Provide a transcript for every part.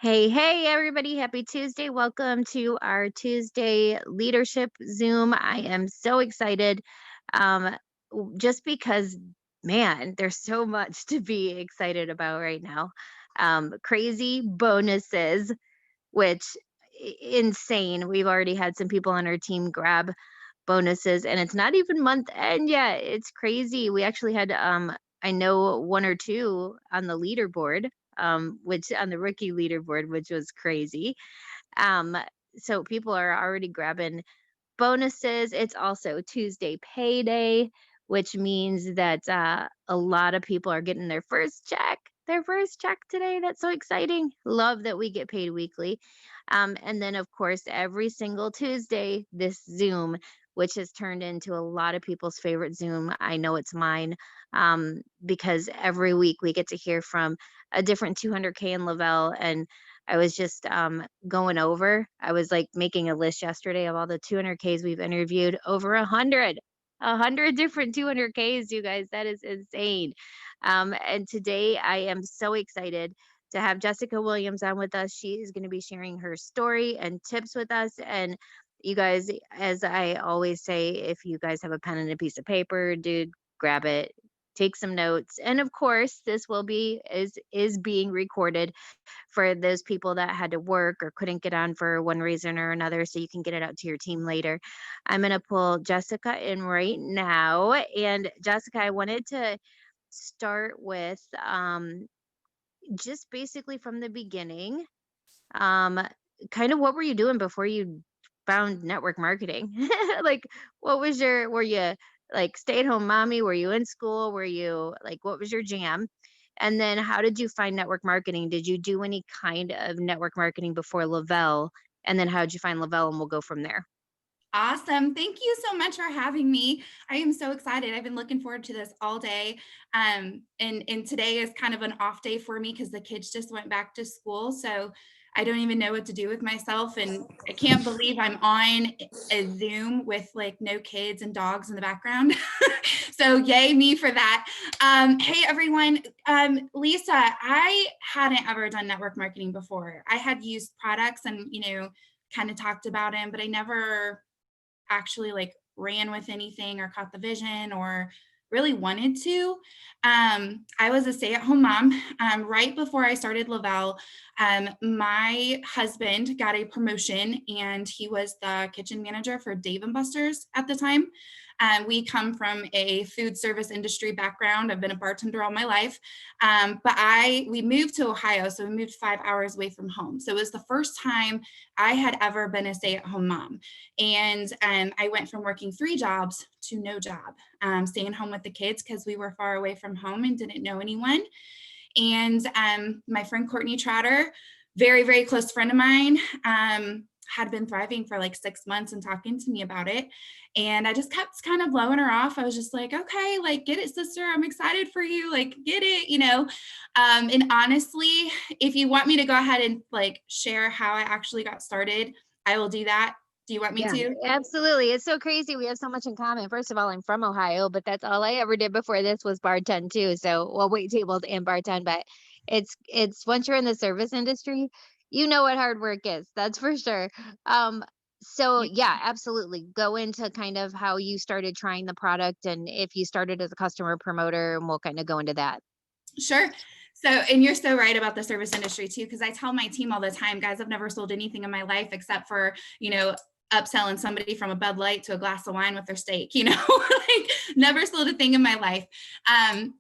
Hey, everybody. Happy Tuesday. Welcome to our Tuesday leadership Zoom. I am so excited just because, man, there's so much to be excited about right now. Crazy bonuses, which insane. We've already had some people on our team grab bonuses, and it's not even month end yet. It's crazy. We actually had I know one or two on the leaderboard, which on the rookie leaderboard, which was crazy. Um, so people are already grabbing bonuses. It's also Tuesday payday, which means that a lot of people are getting their first check today. That's so exciting. Love that we get paid weekly. And then, of course, every single Tuesday, this Zoom, which has turned into a lot of people's favorite Zoom. I know it's mine, because every week we get to hear from a different 200K in Lavelle. And I was just going over. I was like making a list yesterday of all the 200Ks we've interviewed. Over 100 different 200Ks, you guys. That is insane. And today I am so excited to have Jessica Williams on with us. She is going to be sharing her story and tips with us. And you guys, as I always say, if you guys have a pen and a piece of paper, dude, grab it. Take some notes. And of course, this will be is being recorded for those people that had to work or couldn't get on for one reason or another, so you can get it out to your team later. I'm going to pull Jessica in right now. And Jessica, I wanted to start with just basically from the beginning. Um, Kind of what were you doing before you found network marketing? Like, were you like stay at home mommy? Were you in school? Were you like, what was your jam? And then how did you find network marketing? Did you do any kind of network marketing before Lavelle? And then how did you find Lavelle? And we'll go from there. Awesome. Thank you so much for having me. I am so excited. I've been looking forward to this all day. And today is kind of an off day for me because the kids just went back to school. So I don't even know what to do with myself. And I can't believe I'm on a Zoom with like no kids and dogs in the background. So yay me for that. Hey everyone. Lisa, I hadn't ever done network marketing before. I had used products and kind of talked about them, but I never actually like ran with anything or caught the vision or really wanted to. I was a stay-at-home mom. Right before I started Lavelle, my husband got a promotion and he was the kitchen manager for Dave and Buster's at the time. We come from a food service industry background. I've been a bartender all my life, but we moved to Ohio, so we moved 5 hours away from home. So it was the first time I had ever been a stay-at-home mom. And I went from working 3 jobs to no job, staying home with the kids because we were far away from home and didn't know anyone. And my friend Courtney Trotter, very, very close friend of mine, had been thriving for like 6 months and talking to me about it. And I just kept kind of blowing her off. I was just like, okay, like, get it, sister. I'm excited for you. Like, get it. And honestly, if you want me to go ahead and like share how I actually got started, I will do that. Do you want me Yeah, to? absolutely. It's so crazy. We have so much in common. First of all, I'm from Ohio, but that's all I ever did before this was bartend too. So, well, wait tables and bartend, but it's once you're in the service industry, you know what hard work is. That's for sure. Um, so yeah, absolutely. Go into kind of how you started trying the product and if you started as a customer promoter, and we'll kind of go into that. Sure. So, and you're so right about the service industry too, because I tell my team all the time, guys, I've never sold anything in my life except for, upselling somebody from a Bud Light to a glass of wine with their steak, like never sold a thing in my life.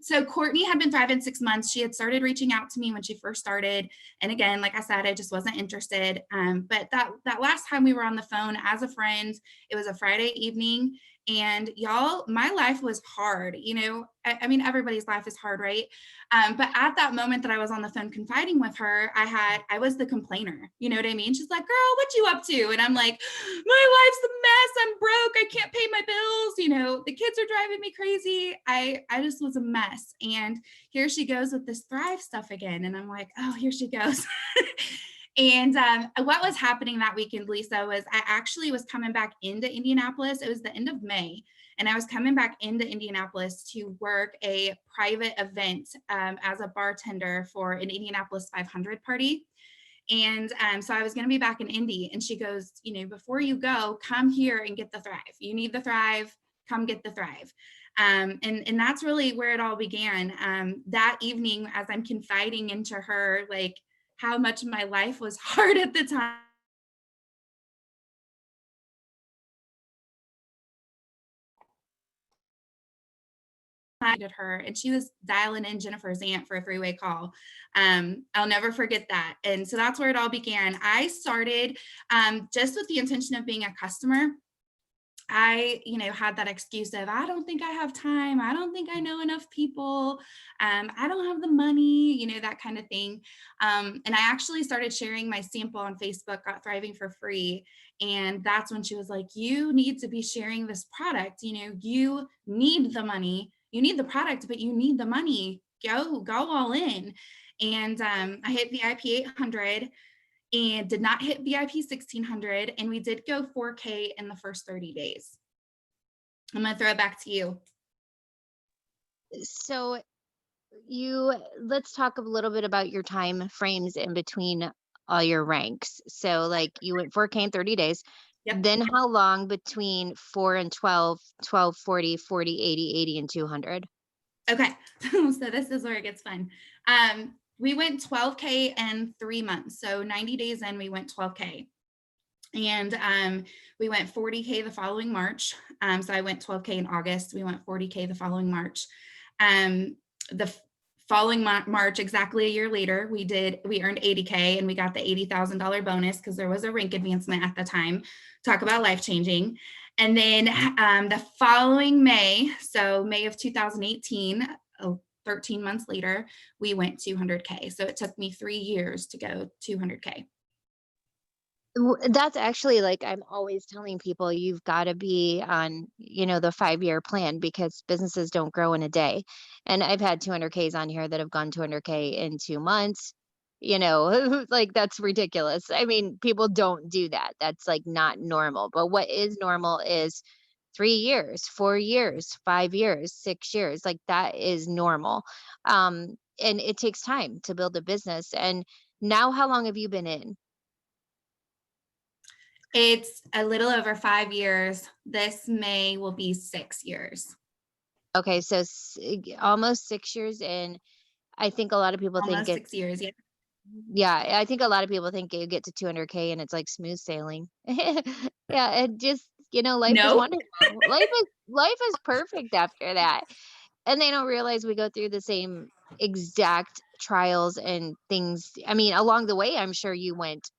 So Courtney had been thriving 6 months. She had started reaching out to me when she first started. And again, like I said, I just wasn't interested. But that last time we were on the phone as a friend, it was a Friday evening. And y'all, my life was hard. I mean, everybody's life is hard, right? But at that moment that I was on the phone confiding with her, I was the complainer. You know what I mean? She's like, girl, what you up to? And I'm like, my life's a mess. I'm broke. I can't pay my bills. The kids are driving me crazy. I just was a mess. And here she goes with this Thrive stuff again. And I'm like, oh, here she goes. And what was happening that weekend, Lisa, was I actually was coming back into Indianapolis. It was the end of May. And I was coming back into Indianapolis to work a private event as a bartender for an Indianapolis 500 party. And so I was going to be back in Indy, and she goes, before you go, come here and get the Thrive. You need the Thrive, come get the Thrive. And that's really where it all began. That evening, as I'm confiding into her, like how much my life was hard at the time, I needed her, and she was dialing in Jennifer's aunt for a three-way call. I'll never forget that. And so that's where it all began. I started just with the intention of being a customer. I, had that excuse of, I don't think I have time. I don't think I know enough people. I don't have the money, that kind of thing. And I actually started sharing my sample on Facebook, Got Thriving for free. And that's when she was like, you need to be sharing this product. You need the money. You need the product, but you need the money. Go all in. And I hit VIP 800 and did not hit VIP 1600. And we did go 4K in the first 30 days. I'm going to throw it back to you. So let's talk a little bit about your time frames in between all your ranks. So like you went 4K in 30 days. Yep. Then how long between 4 and 12, 12, 40, 40, 80, 80, and 200? Okay. So this is where it gets fun. We went 12K in 3 months. So 90 days in, we went 12K. And we went 40K the following March. So I went 12K in August. We went 40K the following March. The following March, exactly a year later, we earned 80K, and we got the $80,000 bonus because there was a rank advancement at the time. Talk about life-changing. And then the following May, so May of 2018, 13 months later, we went 200K. So it took me 3 years to go 200K. That's actually, like, I'm always telling people you've got to be on, the 5-year plan because businesses don't grow in a day. And I've had 200Ks on here that have gone 200K in 2 months. Like that's ridiculous. I mean, people don't do that. That's like not normal. But what is normal is 3 years, 4 years, 5 years, 6 years. Like that is normal. And it takes time to build a business. And now, how long have you been in? It's a little over 5 years. This May will be 6 years. Okay, so almost 6 years in. I think a lot of people think Almost it. 6 years, yeah. Yeah, I think a lot of people think you get to 200K and it's like smooth sailing. Yeah, it just, life is No. wonderful. Life is perfect after that. And they don't realize we go through the same exact trials and things. I mean, along the way, I'm sure you went,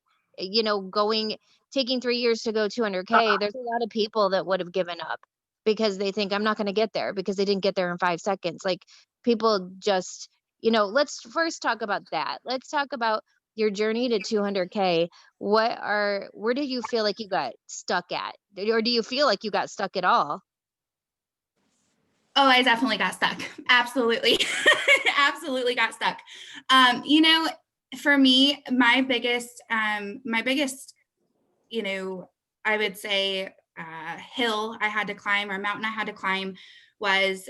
taking 3 years to go 200K. There's a lot of people that would have given up because they think I'm not going to get there because they didn't get there in 5 seconds. Like people just, let's first talk about that. Let's talk about your journey to 200K. Where do you feel like you got stuck at? Or do you feel like you got stuck at all? Oh, I definitely got stuck. Absolutely. Absolutely got stuck. For me, my biggest, I would say hill I had to climb, or mountain I had to climb, was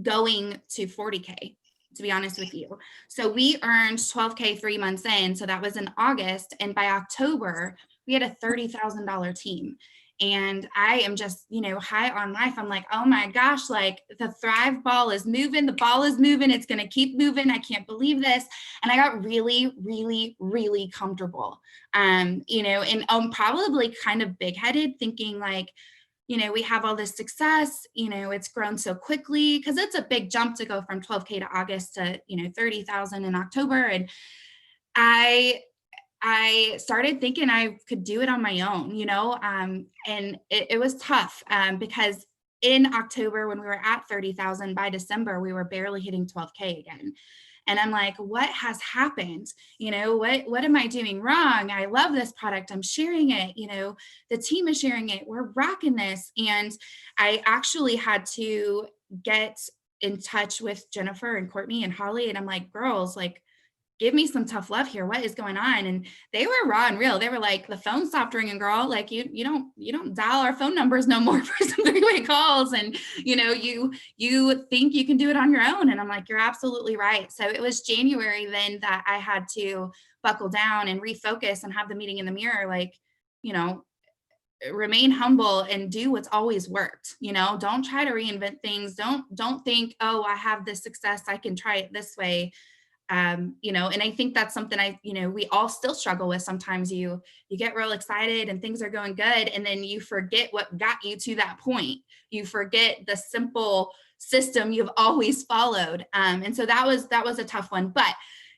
going to 40K, to be honest with you. So we earned 12K 3 months in. So that was in August. And by October, we had a $30,000 team. And I am just, high on life. I'm like, oh my gosh, like the Thrive ball is moving. The ball is moving. It's going to keep moving. I can't believe this. And I got really, really, really comfortable, and probably kind of big headed, thinking like, we have all this success, it's grown so quickly, because it's a big jump to go from 12K to August to, 30,000 in October. And I started thinking I could do it on my own, and it was tough, because in October, when we were at 30,000, by December, we were barely hitting 12K again. And I'm like, what has happened? What am I doing wrong? I love this product. I'm sharing it. The team is sharing it. We're rocking this. And I actually had to get in touch with Jennifer and Courtney and Holly. And I'm like, girls, like, give me some tough love here. What is going on? And they were raw and real. They were like, the phone stopped ringing, girl. Like you don't dial our phone numbers no more for some three-way calls. And you think you can do it on your own. And I'm like, you're absolutely right. So it was January then that I had to buckle down and refocus and have the meeting in the mirror, like, you know, remain humble and do what's always worked. Don't try to reinvent things. Don't think, oh, I have this success, I can try it this way. And I think that's something we all still struggle with. Sometimes you get real excited and things are going good, and then you forget what got you to that point. You forget the simple system you've always followed. And so that was a tough one. But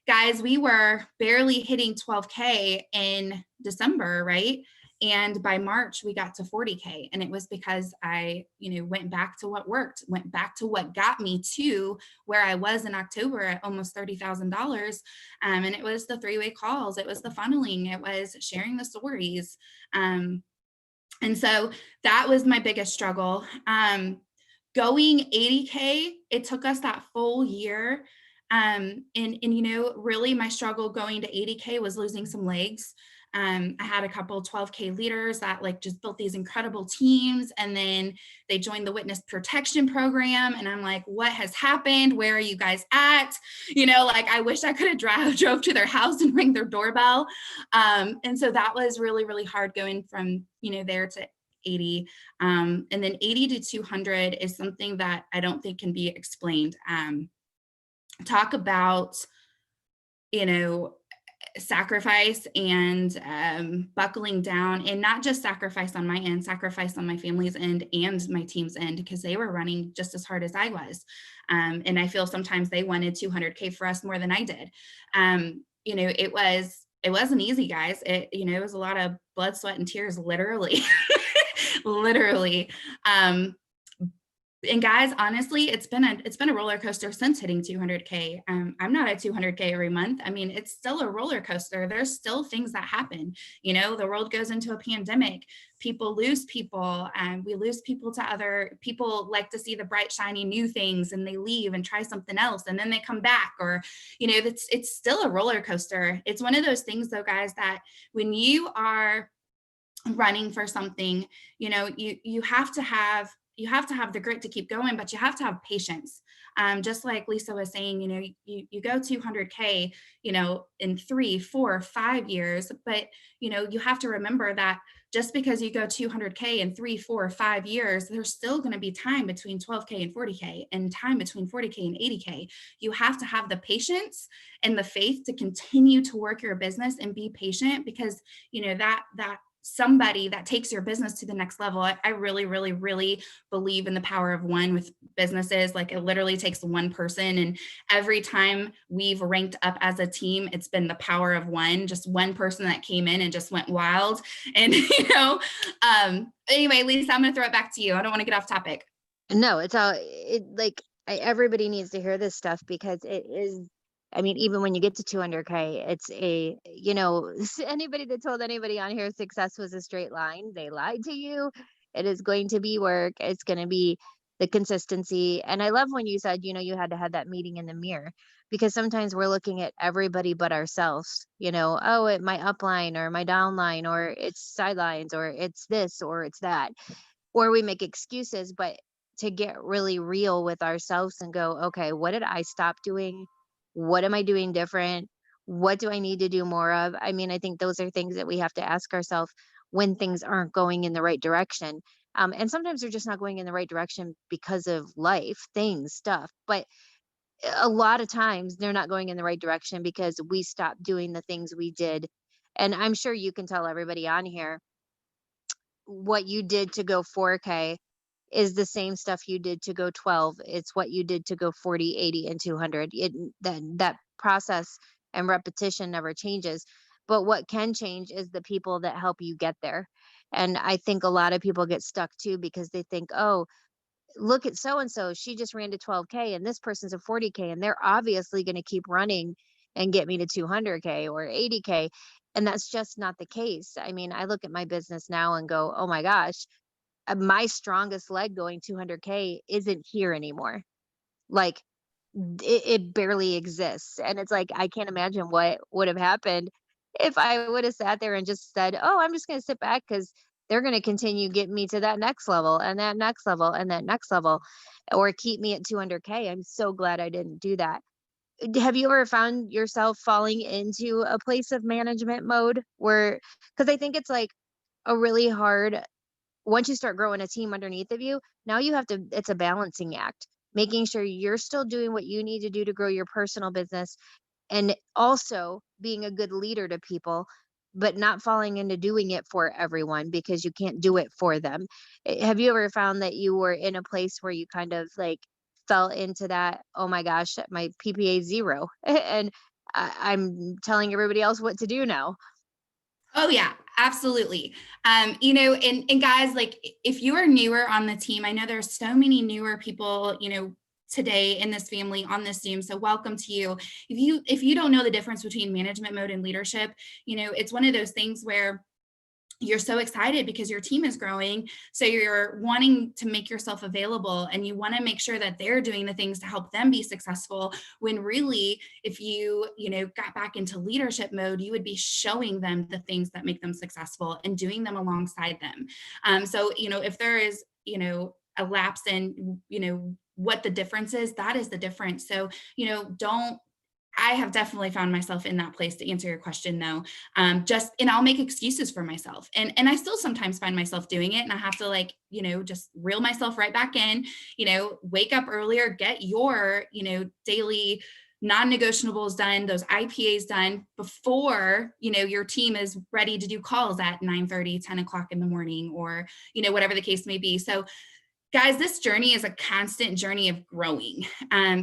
guys, we were barely hitting 12K in December, right? And by March, we got to 40K. And it was because I, went back to what worked, went back to what got me to where I was in October at almost $30,000. And it was the three-way calls, it was the funneling, it was sharing the stories. And so that was my biggest struggle. Going 80K, it took us that full year. And really my struggle going to 80K was losing some legs. I had a couple 12K leaders that like just built these incredible teams, and then they joined the witness protection program. And I'm like, what has happened? Where are you guys at? Like I wish I could have drove to their house and ring their doorbell. And so that was really, really hard going from, there to 80. And then 80 to 200 is something that I don't think can be explained. Talk about, sacrifice and buckling down, and not just sacrifice on my end, sacrifice on my family's end and my team's end, because they were running just as hard as I was. And I feel sometimes they wanted 200K for us more than I did. It wasn't easy, guys. It was a lot of blood, sweat, and tears, literally. Literally. And guys, honestly, it's been a roller coaster since hitting 200K. I'm not at 200K every month. I mean, it's still a roller coaster. There's still things that happen. The world goes into a pandemic. People lose people, and we lose people to other people. Like to see the bright, shiny new things, and they leave and try something else, and then they come back. Or, it's still a roller coaster. It's one of those things, though, guys, that when you are running for something, you have to have the grit to keep going, but you have to have patience. Just like Lisa was saying, you go 200K, in 3, 4, 5 years, but you have to remember that just because you go 200K in 3, 4, 5 years, there's still going to be time between 12K and 40K, and time between 40K and 80K. You have to have the patience and the faith to continue to work your business and be patient, because that somebody that takes your business to the next level. I really, really, really believe in the power of one with businesses. Like it literally takes one person. And every time we've ranked up as a team, it's been the power of one, just one person that came in and just went wild. And, anyway, Lisa, I'm going to throw it back to you. I don't want to get off topic. No, it's all everybody needs to hear this stuff, because it is, I mean, even when you get to 200K, it's anybody that told anybody on here success was a straight line, they lied to you. It is going to be work. It's going to be the consistency. And I love when you said, you had to have that meeting in the mirror, because sometimes we're looking at everybody but ourselves, oh, my upline or my downline, or it's sidelines, or it's this, or it's that, or we make excuses. But to get really real with ourselves and go, okay, what did I stop doing? What am I doing different? What do I need to do more of? I mean, I think those are things that we have to ask ourselves when things aren't going in the right direction. And sometimes they're just not going in the right direction because of life, things, stuff. But a lot of times they're not going in the right direction because we stopped doing the things we did. And I'm sure you can tell everybody on here what you did to go 4K is the same stuff you did to go 12. It's what you did to go 40, 80, and 200. That process and repetition never changes. But what can change is the people that help you get there. And I think a lot of people get stuck too, because they think, oh, look at so and so, she just ran to 12K, and this person's a 40K, and they're obviously going to keep running and get me to 200K or 80K. And that's just not the case. I mean, I look at my business now and go, oh my gosh, my strongest leg going 200K isn't here anymore. Like it barely exists. And it's like, I can't imagine what would have happened if I would have sat there and just said, "Oh, I'm just going to sit back because they're going to continue getting me to that next level and that next level and that next level, or keep me at 200K." I'm so glad I didn't do that. Have you ever found yourself falling into a place of management mode where, because I think it's like a really hard, once you start growing a team underneath of you, now you have to, it's a balancing act, making sure you're still doing what you need to do to grow your personal business and also being a good leader to people, but not falling into doing it for everyone because you can't do it for them. Have you ever found that you were in a place where you kind of like fell into that, oh my gosh, my PPA is 0 and I'm telling everybody else what to do now? Oh yeah, absolutely. And guys, like if you are newer on the team, I know there's so many newer people, today in this family on this Zoom. So welcome to you. If you don't know the difference between management mode and leadership, it's one of those things where you're so excited because your team is growing. So you're wanting to make yourself available and you want to make sure that they're doing the things to help them be successful. When really, if got back into leadership mode, you would be showing them the things that make them successful and doing them alongside them. So if there is, a lapse in, what the difference is, that is the difference. So, don't I have definitely found myself in that place to answer your question though. And I'll make excuses for myself. And I still sometimes find myself doing it and I have to just reel myself right back in, wake up earlier, get your, daily non-negotiables done, those IPAs done before, your team is ready to do calls at 9:30, 10 o'clock in the morning, or, whatever the case may be. So guys, this journey is a constant journey of growing.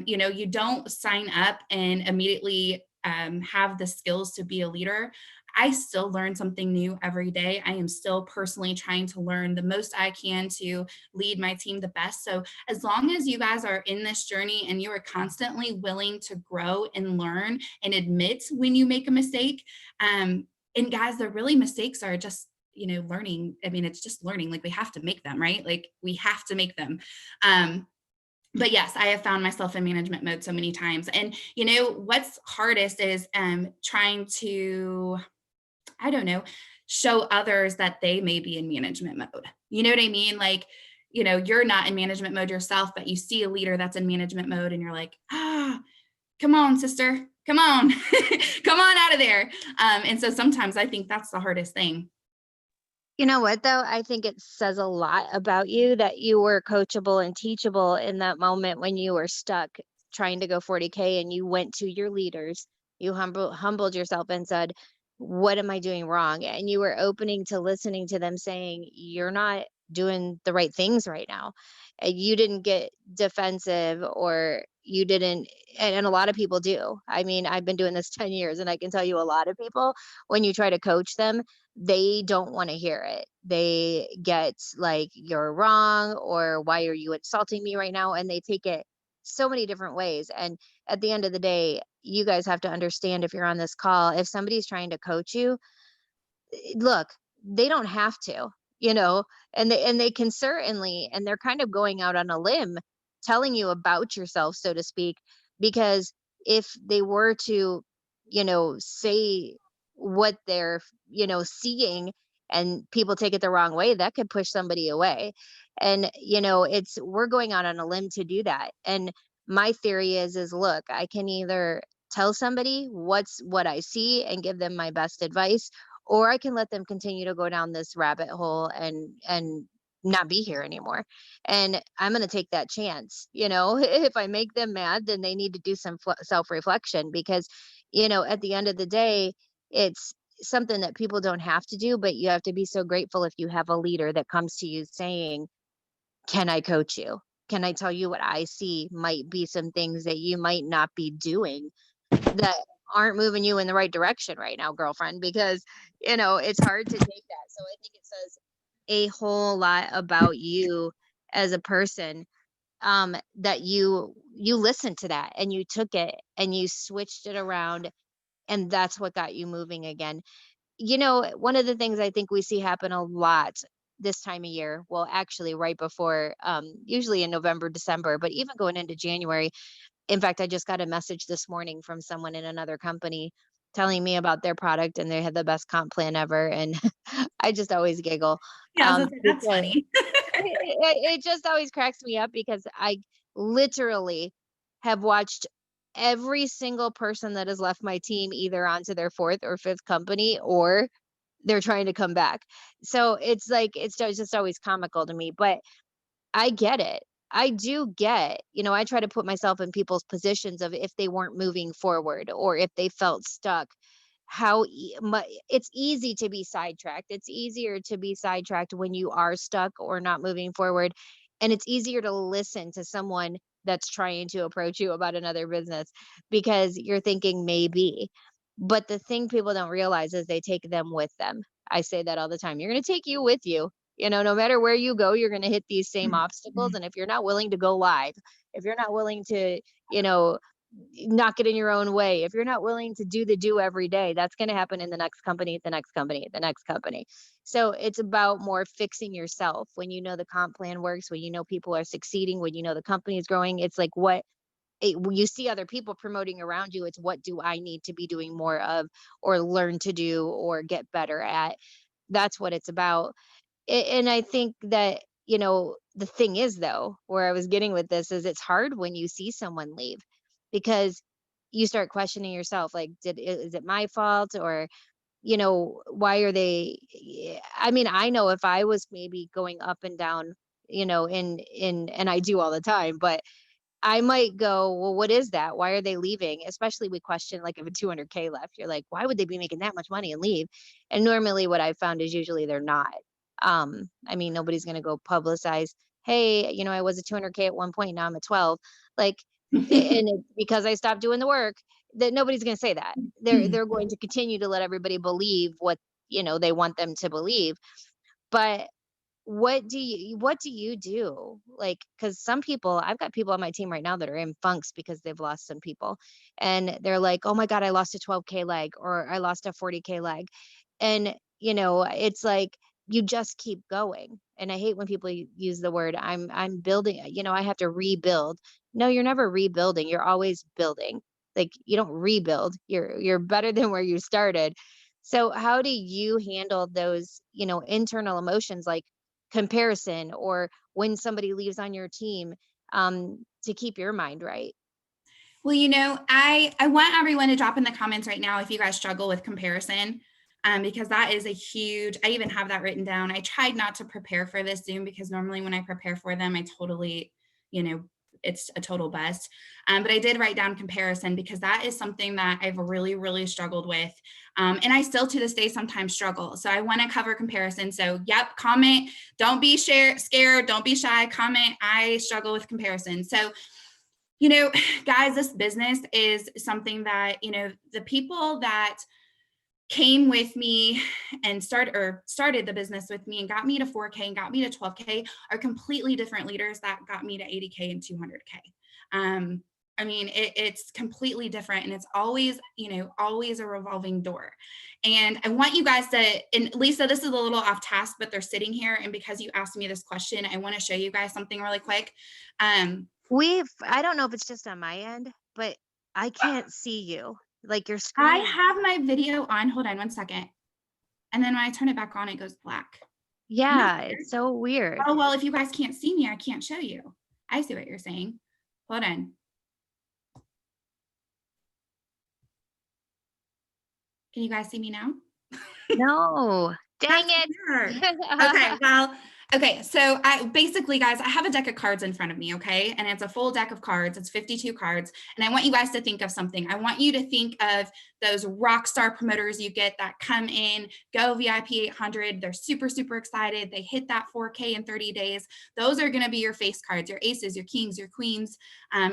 You don't sign up and immediately have the skills to be a leader. I still learn something new every day. I am still personally trying to learn the most I can to lead my team the best. So, as long as you guys are in this journey and you are constantly willing to grow and learn and admit when you make a mistake, and guys, the really mistakes are just learning. I mean, it's just learning. Like we have to make them, right? Like we have to make them. um but yes, I have found myself in management mode so many times. And what's hardest is trying to, I don't know, show others that they may be in management mode. You know what I mean? Like, you're not in management mode yourself, but you see a leader that's in management mode and you're like, come on, sister, come on, come on out of there. And so sometimes I think that's the hardest thing. You know what, though? I think it says a lot about you that you were coachable and teachable in that moment when you were stuck trying to go 40K and you went to your leaders. You humbled yourself and said, "What am I doing wrong?" And you were opening to listening to them saying, "You're not doing the right things right now." And you didn't get defensive or you didn't, and a lot of people do. I mean, I've been doing this 10 years and I can tell you a lot of people, when you try to coach them, they don't want to hear it. They get like, "You're wrong," or "Why are you insulting me right now?" And they take it so many different ways. And at the end of the day, you guys have to understand, if you're on this call, if somebody's trying to coach you, look, they don't have to, you know, and they can certainly, and they're kind of going out on a limb telling you about yourself, so to speak, because if they were to, say what they're, seeing, and people take it the wrong way, that could push somebody away. And, it's, we're going out on a limb to do that. And my theory is look, I can either tell somebody what I see and give them my best advice, or I can let them continue to go down this rabbit hole and not be here anymore. And I'm going to take that chance. If I make them mad, then they need to do some self-reflection, because at the end of the day, it's something that people don't have to do, but you have to be so grateful if you have a leader that comes to you saying, "Can I coach you? Can I tell you what I see might be some things that you might not be doing that aren't moving you in the right direction right now, girlfriend," because it's hard to take that. So I think it says a whole lot about you as a person, that you listened to that and you took it and you switched it around, and that's what got you moving again. One of the things I think we see happen a lot this time of year, well, actually right before, usually in November, December, but even going into January, In fact, I just got a message this morning from someone in another company telling me about their product and they had the best comp plan ever. And I just always giggle, Yeah, I was gonna say, that's because funny. it just always cracks me up because I literally have watched every single person that has left my team either onto their fourth or fifth company or they're trying to come back. So it's like, just always comical to me. But I get it. I do get, I try to put myself in people's positions of if they weren't moving forward or if they felt stuck. It's easy to be sidetracked. It's easier to be sidetracked when you are stuck or not moving forward. And it's easier to listen to someone that's trying to approach you about another business because you're thinking maybe. But the thing people don't realize is they take them with them. I say that all the time. You're going to take you with you. No matter where you go, you're going to hit these same obstacles. And if you're not willing to go live, if you're not willing to, you know, not get in your own way, if you're not willing to do every day, that's going to happen in the next company, the next company, the next company. So it's about more fixing yourself when you know the comp plan works, when you know people are succeeding, when you know the company is growing. It's like when you see other people promoting around you, it's what do I need to be doing more of or learn to do or get better at. That's what it's about. And I think that, the thing is though, where I was getting with this is it's hard when you see someone leave because you start questioning yourself, like, is it my fault? Or, why are they, I mean, I know if I was maybe going up and down, and I do all the time, but I might go, well, what is that? Why are they leaving? Especially we question like if a 200K left, you're like, why would they be making that much money and leave? And normally what I've found is usually they're not. I mean, nobody's going to go publicize, hey, I was a 200K at one point, now I'm at 12. Like, and it's because I stopped doing the work that nobody's going to say that. They're going to continue to let everybody believe what, they want them to believe. But what do you do? Like, because some people, I've got people on my team right now that are in funks because they've lost some people. And they're like, oh my God, I lost a 12K leg or I lost a 40K leg. And, it's like you just keep going. And I hate when people use the word I'm building, I have to rebuild. No, you're never rebuilding. You're always building. Like you don't rebuild. You're better than where you started. So how do you handle those, internal emotions like comparison or when somebody leaves on your team, to keep your mind right? Well, I want everyone to drop in the comments right now if you guys struggle with comparison, because that is a huge, I even have that written down. I tried not to prepare for this Zoom because normally when I prepare for them, I totally, you know, it's a total bust. But I did write down comparison because that is something that I've really, really struggled with. And I still to this day sometimes struggle. So I want to cover comparison. So, yep, comment. Don't be scared. Don't be shy. Comment. I struggle with comparison. So, guys, this business is something that, the people that came with me and started the business with me and got me to 4K and got me to 12K are completely different leaders that got me to 80K and 200K. I mean, it's completely different and it's always, always a revolving door. And I want you guys to, and Lisa, this is a little off task, but they're sitting here. And because you asked me this question, I want to show you guys something really quick. I don't know if it's just on my end, but I can't see you. Like your I screen is, have my video on. Hold on one second. And then when I turn it back on, it goes black. Isn't that yeah, weird? it's so weird. Oh, well, if you guys can't see me, I can't show you. I see what you're saying. Hold on. Can you guys see me now? No, dang That's weird. Okay, it. well, okay, so I basically, guys, I have a deck of cards in front of me, okay? And it's a full deck of cards. It's 52 cards. And I want you guys to think of something. I want you to think of those rock star promoters you get that come in, go VIP 800. They're super, super excited. They hit that 4K in 30 days. Those are going to be your face cards, your aces, your kings, your queens,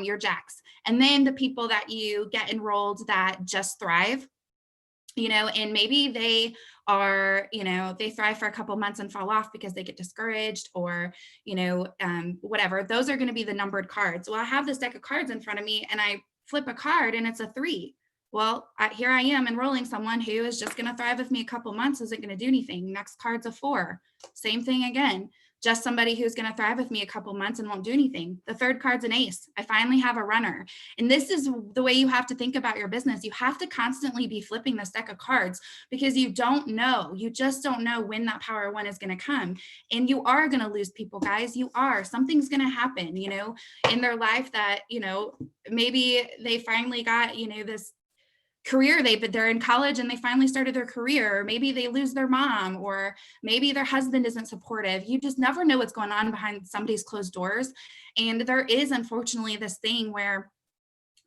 your jacks. And then the people that you get enrolled that just thrive, and maybe they are, they thrive for a couple months and fall off because they get discouraged or, whatever. Those are going to be the numbered cards. Well, I have this deck of cards in front of me and I flip a card and it's a 3. Well, here I am enrolling someone who is just going to thrive with me a couple months, isn't going to do anything. Next card's a 4. Same thing again. just somebody who's going to thrive with me a couple months and won't do anything. The third card's an ace. I finally have a runner. And this is the way you have to think about your business. You have to constantly be flipping this deck of cards because you don't know. You just don't know when that power one is going to come. And you are going to lose people, guys. You are. Something's going to happen, in their life that, maybe they finally got, this career they're in college and they finally started their career, or maybe they lose their mom, or maybe their husband isn't supportive. You just never know what's going on behind somebody's closed doors. And there is unfortunately this thing where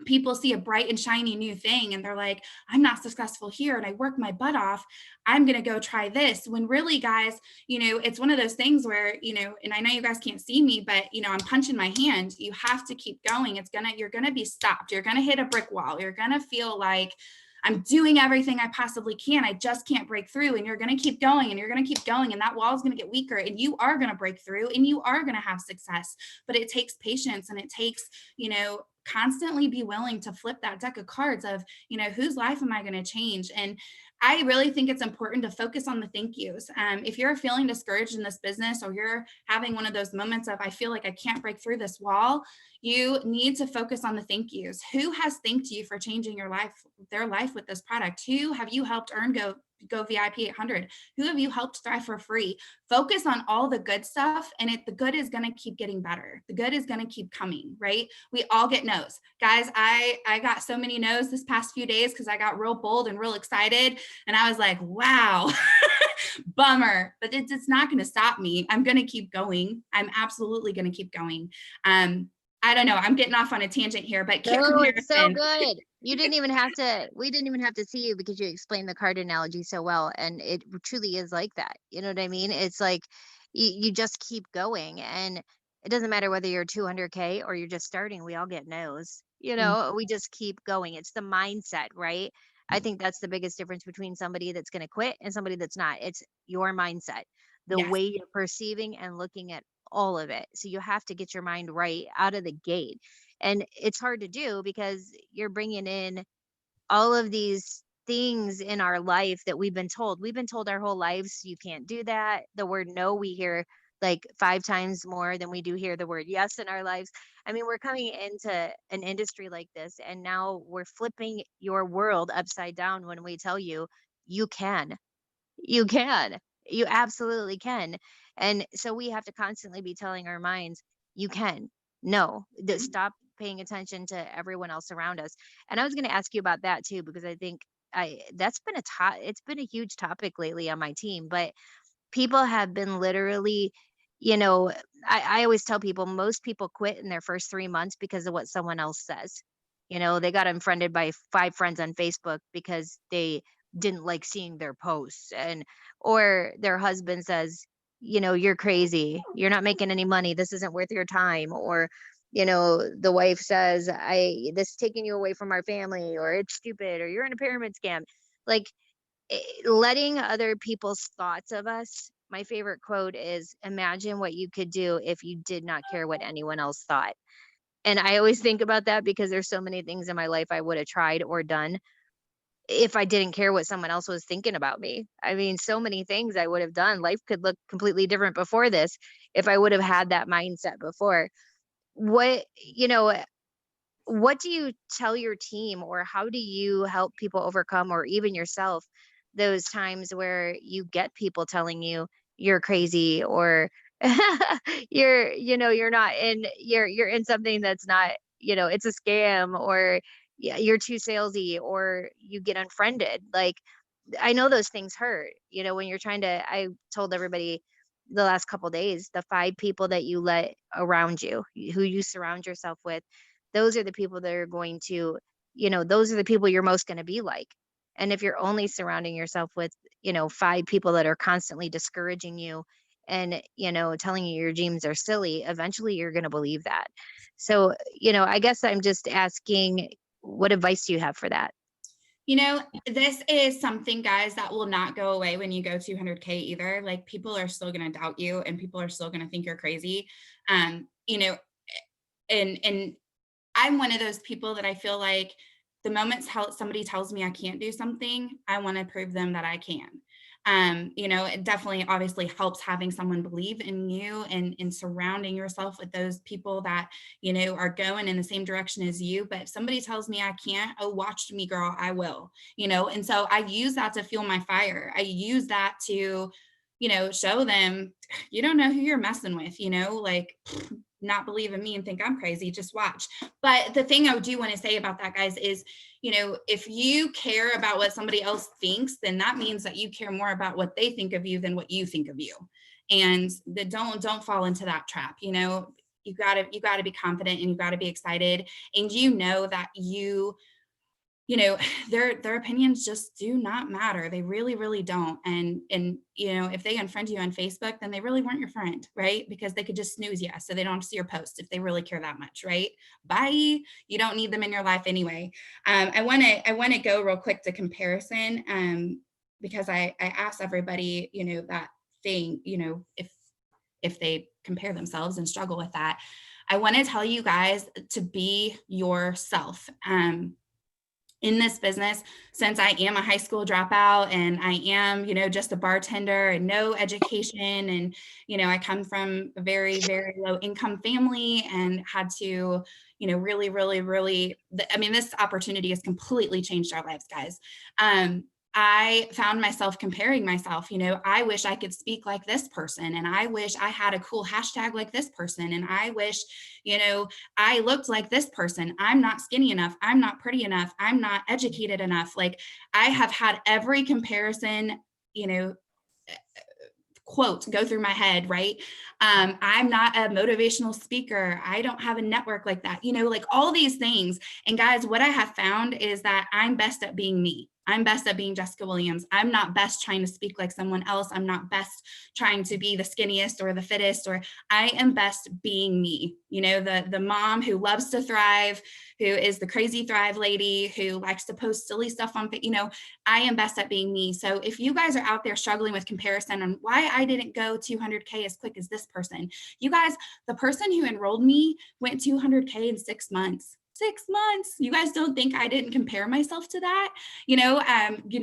people see a bright and shiny new thing and they're like, I'm not successful here and I work my butt off, I'm going to go try this. When really, guys, it's one of those things where, and I know you guys can't see me, but I'm punching my hand. You have to keep going. You're going to be stopped. You're going to hit a brick wall. You're going to feel like I'm doing everything I possibly can. I just can't break through. And you're going to keep going and you're going to keep going. And that wall is going to get weaker and you are going to break through and you are going to have success. But it takes patience and it takes, constantly be willing to flip that deck of cards of, whose life am I going to change? And I really think it's important to focus on the thank yous. If you're feeling discouraged in this business or you're having one of those moments of, I feel like I can't break through this wall, you need to focus on the thank yous. Who has thanked you for changing their life with this product? Who have you helped earn Go VIP 800? Who have you helped thrive for free? Focus on all the good stuff, and the good is going to keep getting better. The good is going to keep coming, right? We all get no's. Guys, I got so many no's this past few days because I got real bold and real excited. And I was like, wow, bummer, but it's not going to stop me. I'm going to keep going. I'm absolutely going to keep going. I don't know. I'm getting off on a tangent here, but kit No, it's so comparison. good. We didn't even have to see you because you explained the card analogy so well. And it truly is like that. You know what I mean? It's like you just keep going. And it doesn't matter whether you're 200K or you're just starting, we all get no's. We just keep going. It's the mindset, right? I think that's the biggest difference between somebody that's going to quit and somebody that's not. It's your mindset, the Yes. way you're perceiving and looking at all of it. So you have to get your mind right out of the gate. And it's hard to do because you're bringing in all of these things in our life that we've been told. We've been told our whole lives, you can't do that. The word no, we hear like 5 times more than we do hear the word yes in our lives. I mean, we're coming into an industry like this, and now we're flipping your world upside down when we tell you, you can. You can. You absolutely can. And so we have to constantly be telling our minds, you can. No, stop paying attention to everyone else around us. And I was going to ask you about that too, because I think that's been it's been a huge topic lately on my team, but people have been literally, you know, I always tell people most people quit in their first 3 months because of what someone else says. They got unfriended by 5 friends on Facebook because they didn't like seeing their posts, and or their husband says, you're crazy, you're not making any money, this isn't worth your time, or the wife says, this is taking you away from our family, or it's stupid, or you're in a pyramid scam. Like, letting other people's thoughts of us. My favorite quote is, imagine what you could do if you did not care what anyone else thought. And I always think about that because there's so many things in my life I would have tried or done if I didn't care what someone else was thinking about me. I mean, so many things I would have done. Life could look completely different before this if I would have had that mindset before. What, you know, what do you tell your team, or how do you help people overcome, or even yourself, those times where you get people telling you you're crazy, or you're not in, you're in something that's not, it's a scam, or yeah, you're too salesy, or you get unfriended. Like, I know those things hurt, when you're trying to, I told everybody the last couple days, the 5 people that you let around you, who you surround yourself with, those are the people that are going to, those are the people you're most going to be like. And if you're only surrounding yourself with, 5 people that are constantly discouraging you and, telling you your dreams are silly, eventually you're going to believe that. So, I guess I'm just asking, what advice do you have for that? This is something, guys, that will not go away when you go 200K either. Like, people are still going to doubt you and people are still going to think you're crazy. Um, you know, and I'm one of those people that I feel like the moment somebody tells me I can't do something, I want to prove them that I can. It definitely obviously helps having someone believe in you and surrounding yourself with those people that, are going in the same direction as you. But if somebody tells me I can't, oh, watch me, girl, I will, and so I use that to fuel my fire. I use that to, show them you don't know who you're messing with, like not believe in me and think I'm crazy, just watch. But the thing I do want to say about that, guys, is, if you care about what somebody else thinks, then that means that you care more about what they think of you than what you think of you. And don't fall into that trap. You got to be confident, and you got to be excited, and that their opinions just do not matter. They really, really don't. And if they unfriend you on Facebook, then they really weren't your friend, right? Because they could just snooze you so they don't see your post if they really care that much, right? Bye. You don't need them in your life anyway. I want to go real quick to comparison, because I asked everybody, that thing, if they compare themselves and struggle with that. I want to tell you guys to be yourself. In this business, since I am a high school dropout and I am, just a bartender and no education, and, I come from a very, very low income family and had to, really, really, really, this opportunity has completely changed our lives, guys. I found myself comparing myself, I wish I could speak like this person, and I wish I had a cool hashtag like this person, and I wish, I looked like this person. I'm not skinny enough. I'm not pretty enough. I'm not educated enough. Like, I have had every comparison, you know, quote go through my head, right? I'm not a motivational speaker. I don't have a network like that, like all these things. And guys, what I have found is that I'm best at being me. I'm best at being Jessica Williams. I'm not best trying to speak like someone else. I'm not best trying to be the skinniest or the fittest, or I am best being me. The mom who loves to thrive, who is the crazy thrive lady, who likes to post silly stuff on, I am best at being me. So if you guys are out there struggling with comparison on why I didn't go 200K as quick as this person, you guys, the person who enrolled me went 200K in 6 months. 6 months. You guys don't think I didn't compare myself to that?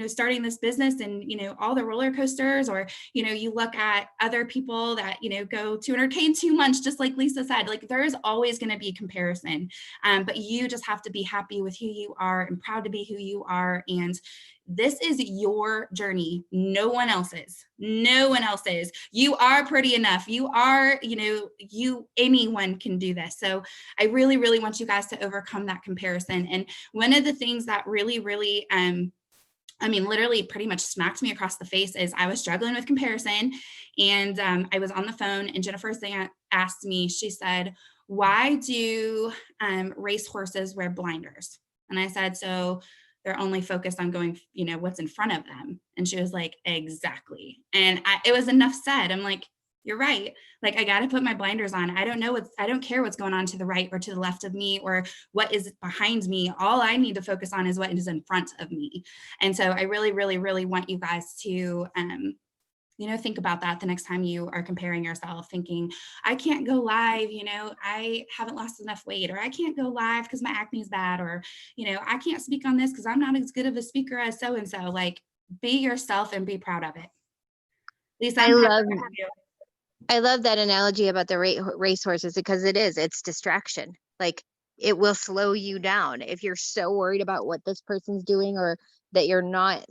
Starting this business and, all the roller coasters, or, you look at other people that, go 200K in 2 months, just like Lisa said, like there's always going to be comparison. But you just have to be happy with who you are and proud to be who you are. And this is your journey. No one else's. No one else's. You are pretty enough. You are, anyone can do this. So I really, really want you guys to overcome that comparison. And one of the things that really, really, literally pretty much smacked me across the face is I was struggling with comparison. And I was on the phone, and Jennifer asked me, she said, why do racehorses wear blinders? And I said, so they're only focused on going, what's in front of them. And she was like, exactly. And it was enough said. I'm like, you're right. Like, I got to put my blinders on. I don't care what's going on to the right or to the left of me or what is behind me. All I need to focus on is what is in front of me. And so I really, really, really want you guys to, think about that the next time you are comparing yourself, thinking, I can't go live, I haven't lost enough weight, or I can't go live because my acne is bad, or, I can't speak on this because I'm not as good of a speaker as so-and-so. Like, be yourself and be proud of it. Lisa, I I'm love you. I love that analogy about the race horses, because it's distraction. Like, it will slow you down if you're so worried about what this person's doing, or that you're not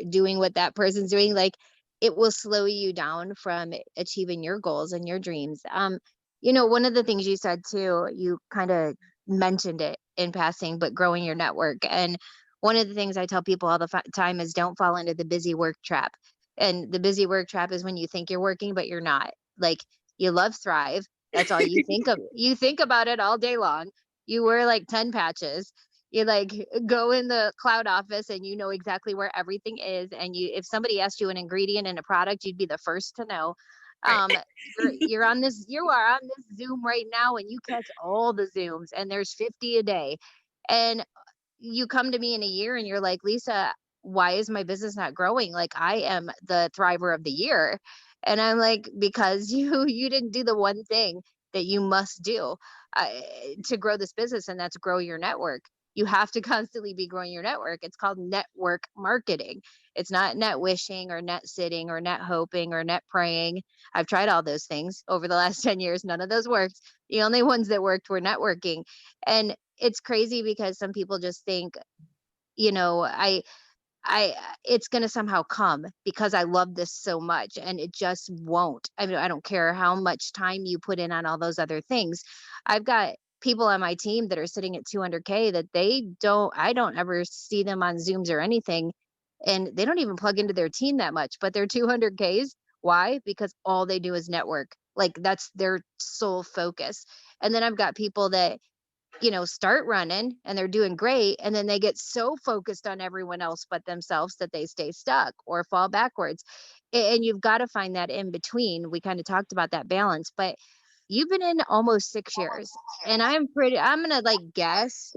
doing what that person's doing. Like, it will slow you down from achieving your goals and your dreams. One of the things you said too, you kind of mentioned it in passing, but growing your network. And one of the things I tell people all the time is, don't fall into the busy work trap. And the busy work trap is when you think you're working, but you're not. Like, you love Thrive. That's all you think of. You think about it all day long. You wear like 10 patches. You like go in the cloud office and you know exactly where everything is. And if somebody asked you an ingredient in a product, you'd be the first to know. Right. You are on this Zoom right now, and you catch all the Zooms, and there's 50 a day. And you come to me in a year and you're like, Lisa, why is my business not growing? Like, I am the thriver of the year. And I'm like, because you didn't do the one thing that you must do to grow this business, and that's grow your network. you have to constantly be growing your network. It's called network marketing. It's not net wishing or net sitting or net hoping or net praying. I've tried all those things over the last 10 years. None of those worked. The only ones that worked were networking. And it's crazy because some people just think, you know, I it's going to somehow come because I love this so much, and it just won't. I mean, I don't care how much time you put in on all those other things. I've got people on my team that are sitting at 200K that I don't ever see them on Zooms or anything, and they don't even plug into their team that much, but they're 200Ks. Why? Because all they do is network. Like that's their sole focus. And then I've got people that start running and they're doing great. And then they get so focused on everyone else but themselves that they stay stuck or fall backwards. And you've got to find that in between. We kind of talked about that balance, but you've been in almost 6 years. And I'm going to like guess,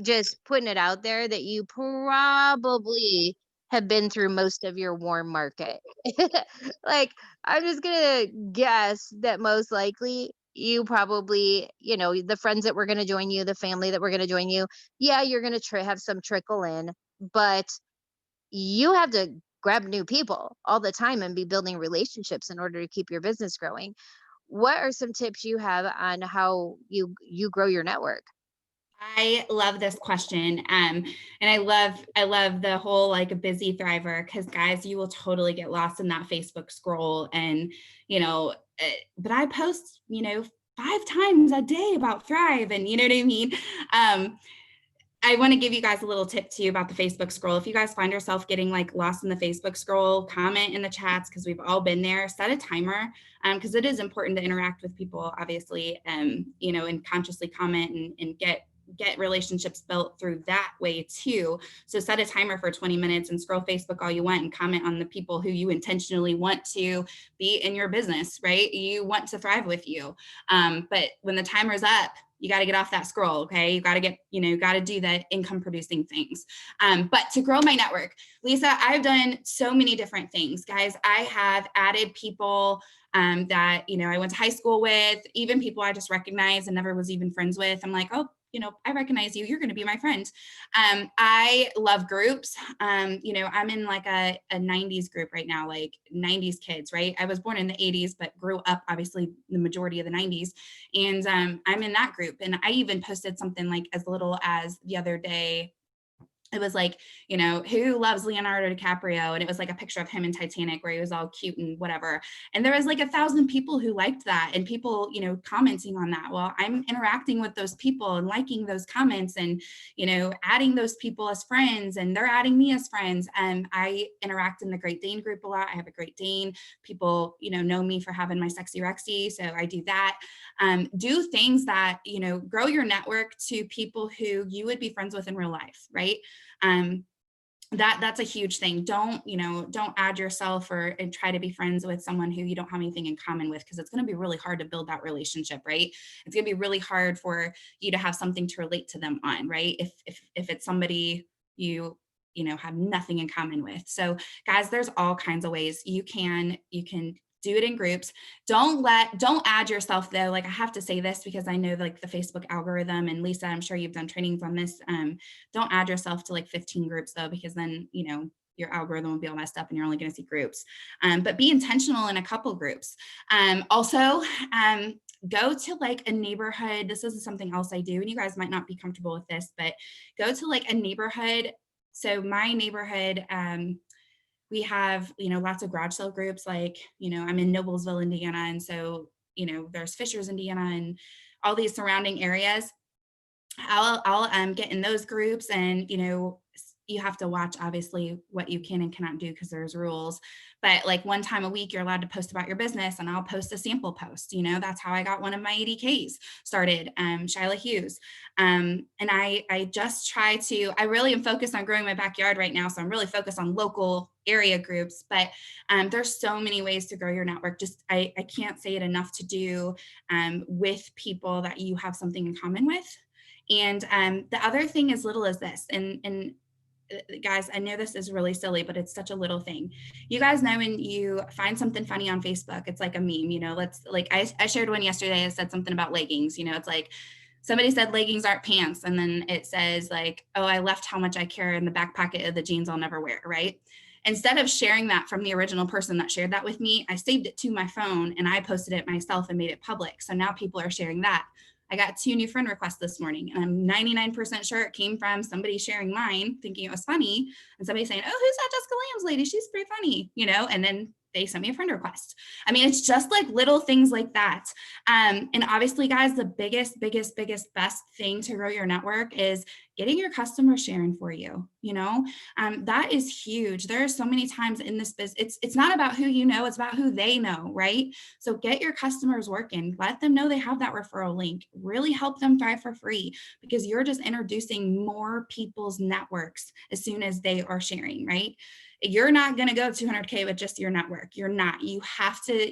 just putting it out there, that you probably have been through most of your warm market. Like, I'm just gonna guess that most likely you probably, the friends that were gonna join you, the family that were gonna join you, yeah, you're gonna have some trickle in, but you have to grab new people all the time and be building relationships in order to keep your business growing. What are some tips you have on how you grow your network? I love this question. And I love the whole like a busy thriver, because guys, you will totally get lost in that Facebook scroll. And, but I post, 5 times a day about Thrive. And you know what I mean? I want to give you guys a little tip too about the Facebook scroll. If you guys find yourself getting like lost in the Facebook scroll, comment in the chats, because we've all been there. Set a timer, because it is important to interact with people, obviously, and consciously comment and get relationships built through that way too. So set a timer for 20 minutes and scroll Facebook all you want and comment on the people who you intentionally want to be in your business, right? You want to thrive with you. But when the timer's up, you got to get off that scroll. Okay. You got to got to do the income producing things. But to grow my network, Lisa, I've done so many different things, guys. I have added people that, I went to high school with, even people I just recognized and never was even friends with. I'm like, oh, I recognize you. You're going to be my friend. I love groups. I'm in like a 90s group right now, like 90s kids, right? I was born in the 80s, but grew up obviously the majority of the 90s. And I'm in that group. And I even posted something like as little as the other day. It was like, who loves Leonardo DiCaprio? And it was like a picture of him in Titanic where he was all cute and whatever. And there was like 1,000 people who liked that, and people, commenting on that. Well, I'm interacting with those people and liking those comments and, adding those people as friends, and they're adding me as friends. And I interact in the Great Dane group a lot. I have a Great Dane. People, know me for having my Sexy Rexy. So I do that. Do things that, grow your network to people who you would be friends with in real life, right? um, that's a huge thing. Don't add yourself and try to be friends with someone who you don't have anything in common with, because it's going to be really hard to build that relationship, right? It's going to be really hard for you to have something to relate to them on, right? If it's somebody have nothing in common with. So guys, there's all kinds of ways you can do it in groups. Don't add yourself though. Like, I have to say this because I know like the Facebook algorithm, and Lisa, I'm sure you've done trainings on this. Don't add yourself to like 15 groups though, because then, your algorithm will be all messed up and you're only going to see groups. But be intentional in a couple groups. Also, go to like a neighborhood. This is something else I do, and you guys might not be comfortable with this, but go to like a neighborhood. So my neighborhood, we have, lots of garage sale groups. Like, I'm in Noblesville, Indiana. And so, there's Fishers, Indiana, and all these surrounding areas. I'll get in those groups, and, you have to watch obviously what you can and cannot do because there's rules. But like one time a week, you're allowed to post about your business, and I'll post a sample post. That's how I got one of my 80Ks started, Shyla Hughes. And I just try to, I really am focused on growing my backyard right now. So I'm really focused on local area groups, but there's so many ways to grow your network. Just, I can't say it enough to do with people that you have something in common with. And the other thing as little as this, and guys, I know this is really silly, but it's such a little thing. You guys know when you find something funny on Facebook, it's like a meme, let's like, I shared one yesterday. I said something about leggings, it's like, somebody said leggings aren't pants, and then it says like, oh, I left how much I care in the back pocket of the jeans I'll never wear, right? Instead of sharing that from the original person that shared that with me, I saved it to my phone and I posted it myself and made it public. So now people are sharing that. I got 2 new friend requests this morning, and I'm 99% sure it came from somebody sharing mine, thinking it was funny, and somebody saying, "Oh, who's that Jessica Lambs lady? She's pretty funny," and then they sent me a friend request. I mean, it's just like little things like that. And obviously, guys, the biggest, best thing to grow your network is getting your customers sharing for you. That is huge. There are so many times in this business, it's not about who you know, it's about who they know, right? So get your customers working, let them know they have that referral link, really help them thrive for free, because you're just introducing more people's networks as soon as they are sharing, right? You're not going to go 200K with just your network. You're not. You have to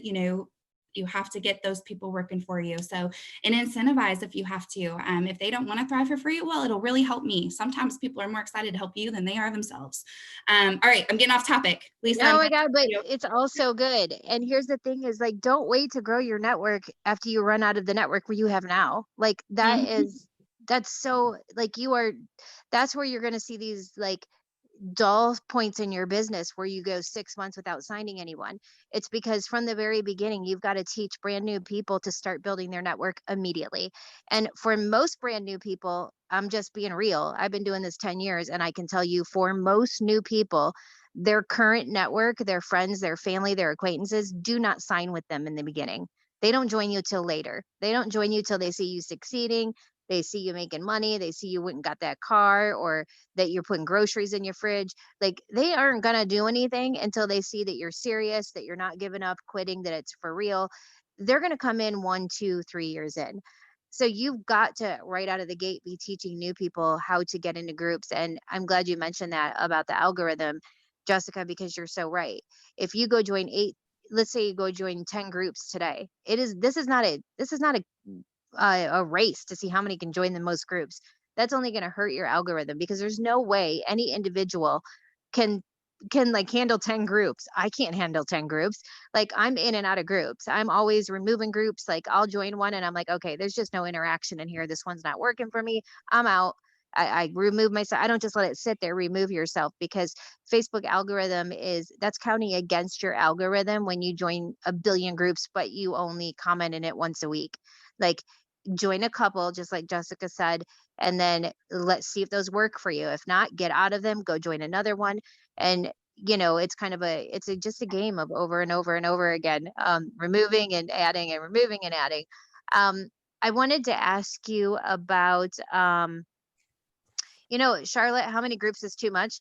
get those people working for you. So, and incentivize if you have to. If they don't want to thrive for free, well, it'll really help me. Sometimes people are more excited to help you than they are themselves. All right, I'm getting off topic. Lisa, Oh I'm my God, but you. it's also good. And here's the thing is like, don't wait to grow your network after you run out of the network where you have now. Like Mhm. that's so like that's where you're going to see these like dull points in your business where you go 6 months without signing anyone. It's because from the very beginning, you've got to teach brand new people to start building their network immediately. And for most brand new people, I'm just being real. I've been doing this 10 years and I can tell you for most new people, their current network, their friends, their family, their acquaintances do not sign with them in the beginning. They don't join you till later. They don't join you till they see you succeeding. They see you making money. They see you went and got that car, or that you're putting groceries in your fridge. Like they aren't going to do anything until they see that you're serious, that you're not giving up, quitting, that it's for real. They're going to come in 1, 2, 3 years in. So you've got to right out of the gate be teaching new people how to get into groups. And I'm glad you mentioned that about the algorithm, Jessica, because you're so right. If you go join let's say you go join 10 groups today, this is not a race to see how many can join the most groups. That's only going to hurt your algorithm because there's no way any individual can like handle 10 groups. I can't handle 10 groups. Like I'm in and out of groups. I'm always removing groups. Like I'll join one and I'm like, okay, there's just no interaction in here. This one's not working for me. I'm out. I remove myself. I don't just let it sit there. Remove yourself because Facebook algorithm that's counting against your algorithm when you join a billion groups, but you only comment in it once a week. Like join a couple, just like Jessica said, and then let's see if those work for you. If not, get out of them, go join another one. And it's kind of just a game of over and over and over again, removing and adding and removing and adding. Um, I wanted to ask you about, Charlotte, how many groups is too much?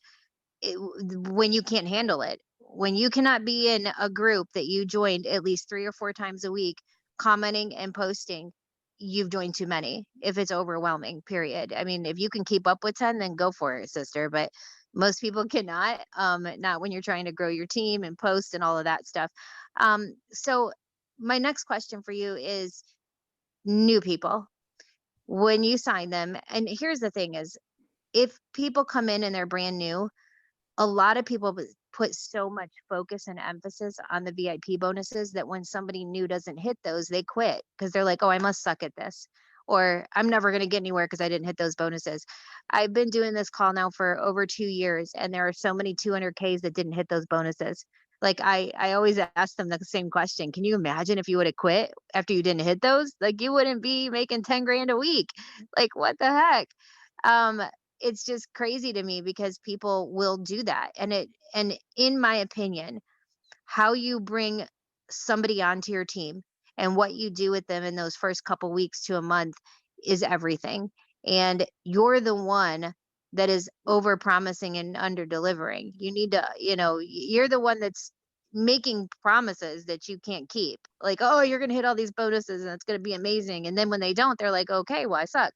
When you can't handle it, when you cannot be in a group that you joined at least 3 or 4 times a week, commenting and posting, you've joined too many. If it's overwhelming, period. I mean, if you can keep up with 10, then go for it, sister. But most people cannot, not when you're trying to grow your team and post and all of that stuff. So my next question for you is new people. When you sign them, and here's the thing is, if people come in and they're brand new, a lot of people put so much focus and emphasis on the VIP bonuses that when somebody new doesn't hit those, they quit because they're like, oh, I must suck at this. Or I'm never going to get anywhere because I didn't hit those bonuses. I've been doing this call now for over 2 years, and there are so many 200Ks that didn't hit those bonuses. Like I always ask them the same question. Can you imagine if you would have quit after you didn't hit those? Like you wouldn't be making 10 grand a week. Like what the heck? Um, it's just crazy to me because people will do that. And in my opinion, how you bring somebody onto your team and what you do with them in those first couple weeks to a month is everything. And you're the one that is over promising and under delivering. You need to, you're the one that's making promises that you can't keep. Like, oh, you're going to hit all these bonuses and it's going to be amazing. And then when they don't, they're like, okay, well, I suck.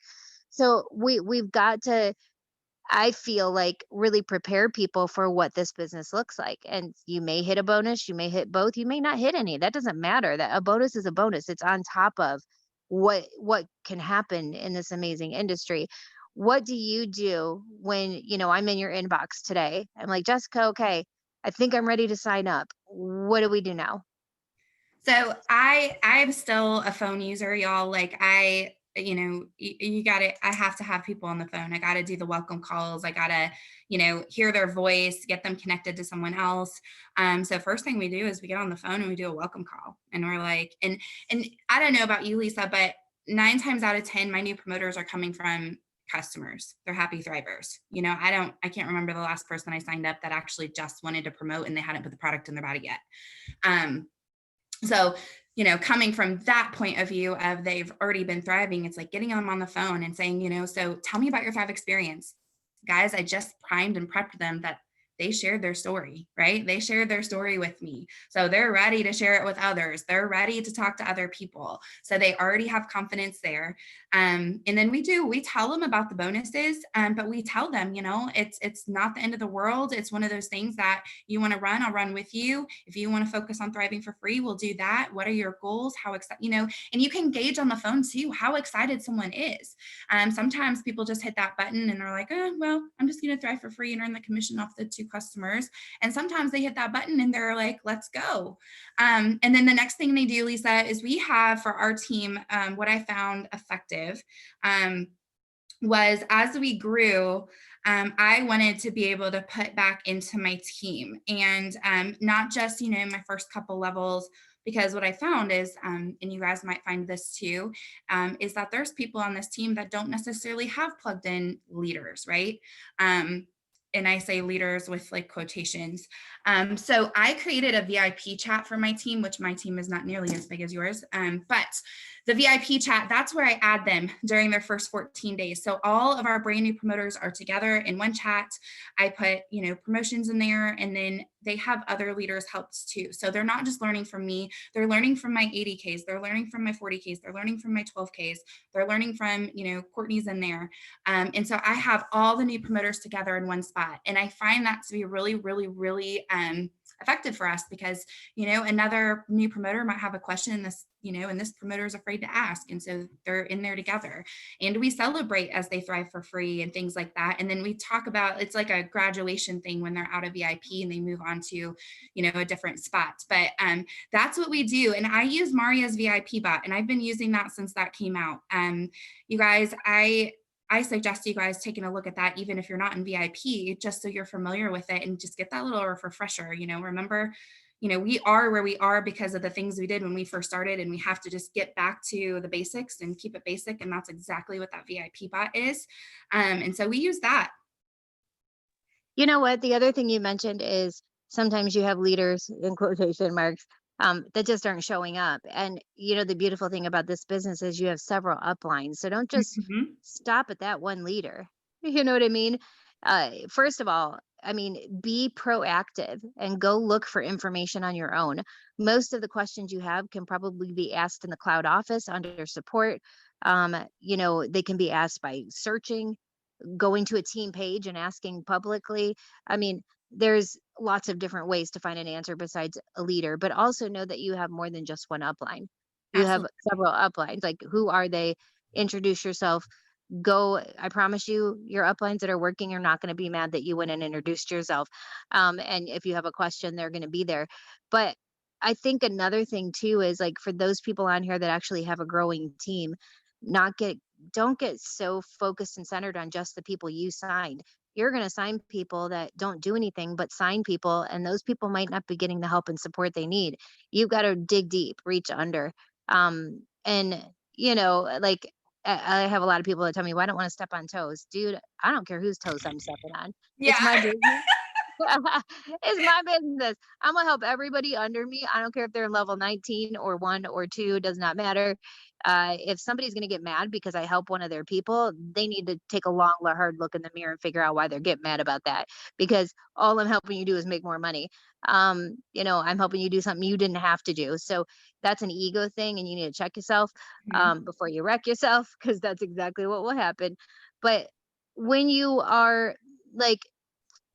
So we've got to, I feel like, really prepare people for what this business looks like. And you may hit a bonus, you may hit both, you may not hit any. That doesn't matter. That a bonus is a bonus. It's on top of what can happen in this amazing industry. What do you do when, I'm in your inbox today? I'm like, Jessica, okay, I think I'm ready to sign up. What do we do now? So I'm still a phone user, y'all. Like you got to, I have to have people on the phone. I got to do the welcome calls. I got to, hear their voice, get them connected to someone else. So first thing we do is we get on the phone and we do a welcome call, and we're like, and I don't know about you, Lisa, but 9 times out of 10, my new promoters are coming from customers. They're happy thrivers. I can't remember the last person I signed up that actually just wanted to promote and they hadn't put the product in their body yet. So, coming from that point of view of they've already been thriving, it's like getting them on the phone and saying, so tell me about your Thrive experience. Guys, I just primed and prepped them that they shared their story, right? They shared their story with me. So they're ready to share it with others. They're ready to talk to other people. So they already have confidence there. And then we tell them about the bonuses, but we tell them, it's not the end of the world. It's one of those things that you want to run, I'll run with you. If you want to focus on thriving for free, we'll do that. What are your goals? How excited, and you can gauge on the phone too, how excited someone is. Sometimes people just hit that button and they're like, oh, well, I'm just going to thrive for free and earn the commission off the 2 customers. And sometimes they hit that button and they're like, let's go. And then the next thing they do, Lisa, is we have for our team, what I found effective was as we grew, I wanted to be able to put back into my team, and not just, my first couple levels, because what I found is, and you guys might find this too, is that there's people on this team that don't necessarily have plugged in leaders, right? And I say leaders with like quotations. So I created a VIP chat for my team, which my team is not nearly as big as yours. But the VIP chat, that's where I add them during their first 14 days. So all of our brand new promoters are together in one chat. I put, promotions in there, and then they have other leaders helps too. So they're not just learning from me, they're learning from my 80Ks, they're learning from my 40Ks, they're learning from my 12Ks, they're learning from, Courtney's in there. And so I have all the new promoters together in one spot. And I find that to be really, really, really effective for us, because, another new promoter might have a question in this, and this promoter is afraid to ask. And so they're in there together, and we celebrate as they thrive for free and things like that. And then we talk about, it's like a graduation thing when they're out of VIP and they move on to, a different spot. But that's what we do. And I use Maria's VIP bot, and I've been using that since that came out. You guys, I suggest you guys taking a look at that, even if you're not in VIP, just so you're familiar with it and just get that little refresher. Remember, we are where we are because of the things we did when we first started, and we have to just get back to the basics and keep it basic. And that's exactly what that VIP bot is. And so we use that. You know what? The other thing you mentioned is sometimes you have leaders in quotation marks that just aren't showing up. And the beautiful thing about this business is you have several uplines. So don't just Mhm. stop at that one leader. You know what I mean? First of all, be proactive and go look for information on your own. Most of the questions you have can probably be asked in the cloud office under support. They can be asked by searching, going to a team page and asking publicly. I mean, there's lots of different ways to find an answer besides a leader, but also know that you have more than just one upline. You have Absolutely. several uplines. Like, who are they? Introduce yourself. Go. I promise you, your uplines that are working are not going to be mad that you went and introduced yourself. And if you have a question, they're going to be there. But I think another thing too is, like, for those people on here that actually have a growing team, not get don't get so focused and centered on just the people you signed. You're going to sign people that don't do anything but sign people, and those people might not be getting the help and support they need. You've got to dig deep, reach under. And, like, I have a lot of people that tell me, well, I don't want to step on toes. Dude, I don't care whose toes I'm stepping on. It's Yeah. my business. It's my business. I'm gonna help everybody under me. I don't care if they're level 19 or 1 or 2, does not matter. If somebody's gonna get mad because I help one of their people, they need to take a long, hard look in the mirror and figure out why they're getting mad about that. Because all I'm helping you do is make more money. I'm helping you do something you didn't have to do. So that's an ego thing, and you need to check yourself Mhm. before you wreck yourself, because that's exactly what will happen. But when you are, like,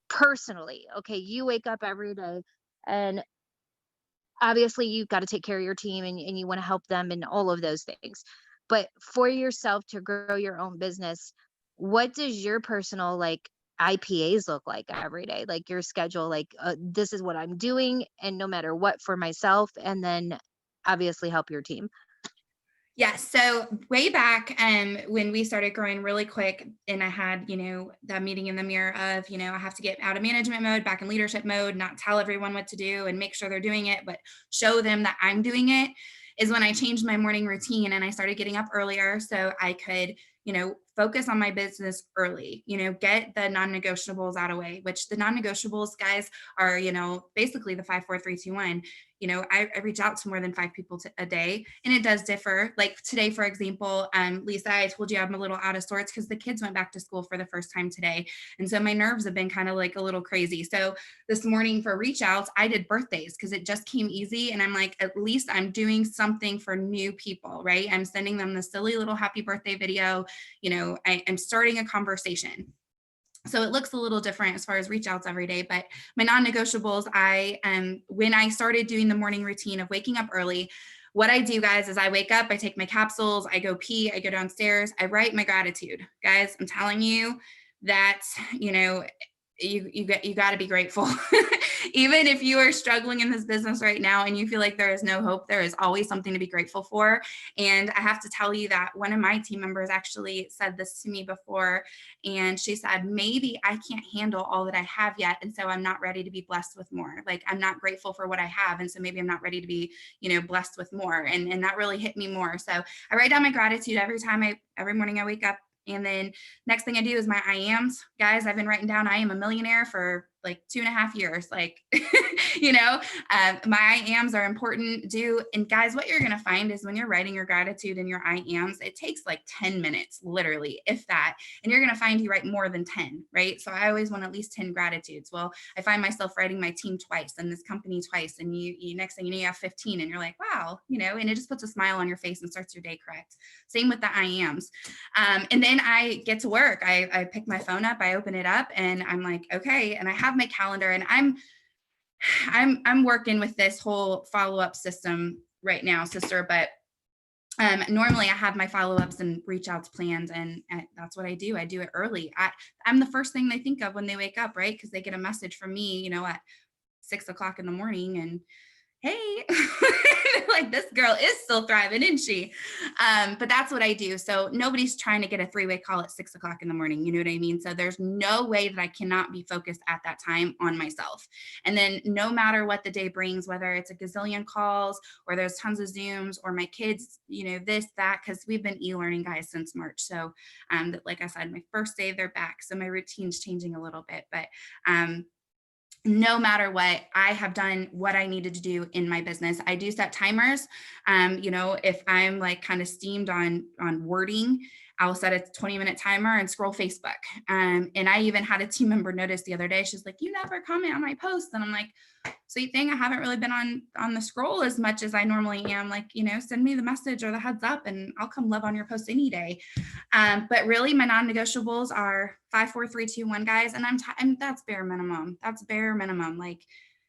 personally, okay, you wake up every day, and obviously you've got to take care of your team, and you want to help them and all of those things. But for yourself to grow your own business, what does your personal, like, IPAs look like every day? Like, your schedule, like, this is what I'm doing, and no matter what, for myself, and then obviously help your team. Yes. So way back when we started growing really quick, and I had, that meeting in the mirror of, I have to get out of management mode, back in leadership mode, not tell everyone what to do and make sure they're doing it, but show them that I'm doing it, is when I changed my morning routine and I started getting up earlier so I could, focus on my business early, get the non-negotiables out of the way, which the non-negotiables, guys, are, basically the 5, 4, 3, 2, 1. I reach out to more than 5 people a day, and it does differ. Like today, for example, Lisa, I told you I'm a little out of sorts because the kids went back to school for the first time today. And so my nerves have been kind of like a little crazy. So this morning for reach outs, I did birthdays because it just came easy. And I'm like, at least I'm doing something for new people, right? I'm sending them the silly little happy birthday video. I'm starting a conversation. So it looks a little different as far as reach outs every day, but my non-negotiables, when I started doing the morning routine of waking up early, what I do, guys, is I wake up, I take my capsules, I go pee, I go downstairs, I write my gratitude. Guys, I'm telling you that, you know, you got to be grateful. Even if you are struggling in this business right now and you feel like there is no hope, there is always something to be grateful for. And I have to tell you that one of my team members actually said this to me before, and she said, maybe I can't handle all that I have yet, and so I'm not ready to be blessed with more. Like, I'm not grateful for what I have, and so maybe I'm not ready to be, blessed with more. And that really hit me more. So I write down my gratitude every morning I wake up. And then next thing I do is my I ams. Guys, I've been writing down I am a millionaire for like 2.5 years. Like, my I ams are important. And guys, what you're going to find is when you're writing your gratitude and your I ams, it takes like 10 minutes, literally, if that. And you're going to find you write more than 10, right? So I always want at least 10 gratitudes. Well, I find myself writing my team twice and this company twice. And you next thing you know, you have 15 and you're like, wow, and it just puts a smile on your face and starts your day correct. Same with the I ams. And then I get to work. I pick my phone up, I open it up, and I'm like, okay. And I have my calendar, and I'm working with this whole follow-up system right now, sister. But normally I have my follow-ups and reach outs planned, and that's what I do. I do it early. I'm the first thing they think of when they wake up, right? Because they get a message from me, at 6 o'clock in the morning, and hey, like, this girl is still thriving, isn't she? But that's what I do. So nobody's trying to get a 3-way call at 6 o'clock in the morning. You know what I mean? So there's no way that I cannot be focused at that time on myself. And then no matter what the day brings, whether it's a gazillion calls or there's tons of Zooms or my kids, this, that, because we've been e-learning, guys, since March. So like I said, my first day they're back. So my routine's changing a little bit, but no matter what, I have done what I needed to do in my business. I do set timers. If I'm like kind of steamed on wording, I'll set a 20-minute timer and scroll Facebook. And I even had a team member notice the other day, she's like, you never comment on my posts. And I'm like, sweet thing, I haven't really been on the scroll as much as I normally am. Like, send me the message or the heads up and I'll come love on your post any day. But really my non-negotiables are 5, 4, 3, 2, 1, guys. And that's bare minimum. That's bare minimum. Like,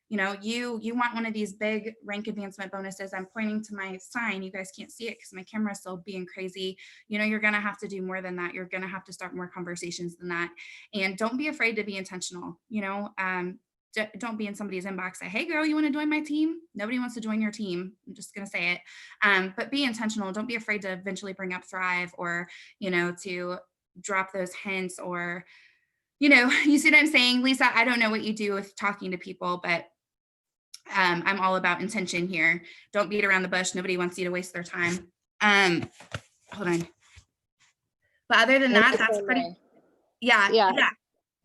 you want one of these big rank advancement bonuses. I'm pointing to my sign. You guys can't see it because my camera's still being crazy. You're going to have to do more than that. You're going to have to start more conversations than that. And don't be afraid to be intentional. Don't be in somebody's inbox, say, hey girl, you want to join my team? Nobody wants to join your team. I'm just going to say it. But be intentional. Don't be afraid to eventually bring up Thrive, or, to drop those hints, or, you see what I'm saying? Lisa, I don't know what you do with talking to people, but I'm all about intention here. Don't beat around the bush. Nobody wants you to waste their time. Hold on. But other than that, that's pretty, yeah.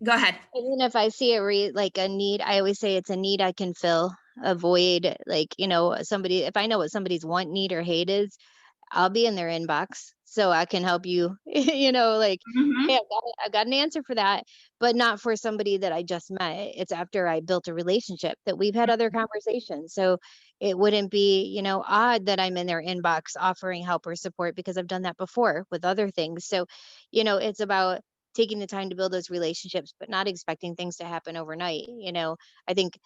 Go ahead. Even if I see like a need, I always say it's a need I can fill. Avoid, like, somebody, if I know what somebody's want, need, or hate is, I'll be in their inbox so I can help you, like, Mhm. hey, I've got an answer for that, but not for somebody that I just met. It's after I built a relationship that we've had other conversations. So it wouldn't be, odd that I'm in their inbox offering help or support, because I've done that before with other things. So, it's about taking the time to build those relationships, but not expecting things to happen overnight. I think